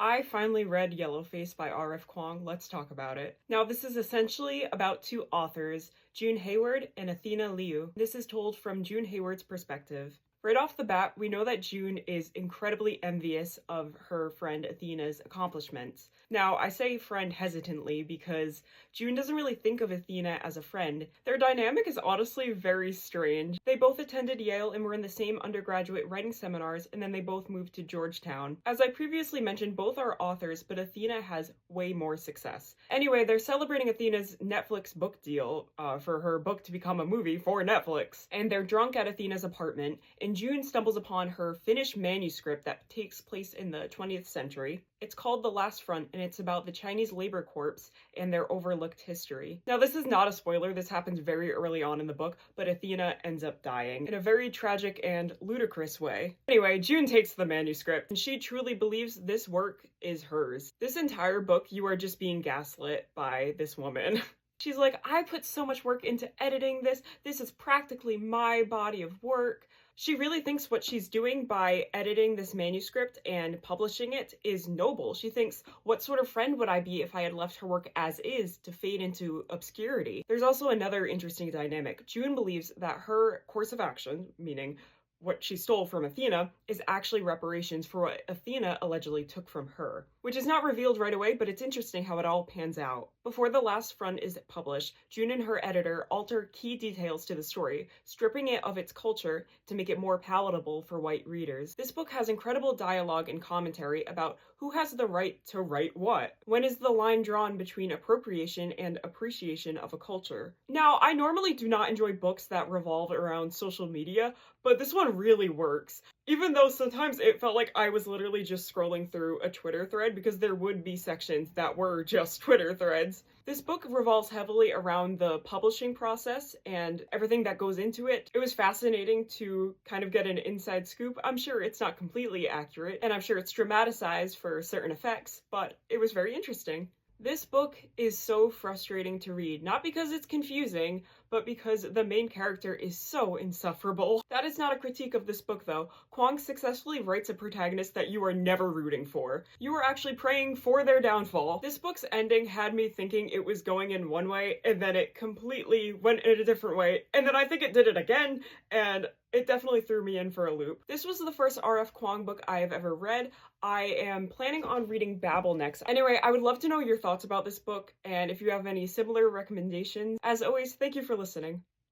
I finally read Yellowface by R.F. Kuang. Let's talk about it. Now, this is essentially about two authors, June Hayward and Athena Liu. This is told from June Hayward's perspective. Right off the bat, we know that June is incredibly envious of her friend Athena's accomplishments. Now, I say friend hesitantly because June doesn't really think of Athena as a friend. Their dynamic is honestly very strange. They both attended Yale and were in the same undergraduate writing seminars, and then they both moved to Georgetown. As I previously mentioned, both are authors, but Athena has way more success. Anyway, they're celebrating Athena's Netflix book deal for her book to become a movie for Netflix, and they're drunk at Athena's apartment. June stumbles upon her finished manuscript that takes place in the 20th century. It's called The Last Front, and it's about the Chinese labor corps and their overlooked history. Now, this is not a spoiler, this happens very early on in the book, but Athena ends up dying in a very tragic and ludicrous way. Anyway, June takes the manuscript, and she truly believes this work is hers. This entire book, you are just being gaslit by this woman. She's like, I put so much work into editing this. This is practically my body of work. She really thinks what she's doing by editing this manuscript and publishing it is noble. She thinks, what sort of friend would I be if I had left her work as is to fade into obscurity? There's also another interesting dynamic. June believes that her course of action, meaning what she stole from Athena, is actually reparations for what Athena allegedly took from her, which is not revealed right away, but it's interesting how it all pans out. Before The Last Front is published, June and her editor alter key details to the story, stripping it of its culture to make it more palatable for white readers. This book has incredible dialogue and commentary about who has the right to write what. When is the line drawn between appropriation and appreciation of a culture? Now, I normally do not enjoy books that revolve around social media, but this one really works. Even though sometimes it felt like I was literally just scrolling through a Twitter thread because there would be sections that were just Twitter threads. This book revolves heavily around the publishing process and everything that goes into it. It was fascinating to kind of get an inside scoop. I'm sure it's not completely accurate, and I'm sure it's dramatized for certain effects, but it was very interesting. This book is so frustrating to read, not because it's confusing, but because the main character is so insufferable. That is not a critique of this book though. Kuang successfully writes a protagonist that you are never rooting for. You are actually praying for their downfall. This book's ending had me thinking it was going in one way, and then it completely went in a different way, and then I think it did it again, and it definitely threw me in for a loop. This was the first R.F. Kuang book I have ever read. I am planning on reading Babel next. Anyway, I would love to know your thoughts about this book, and if you have any similar recommendations. As always, thank you for listening.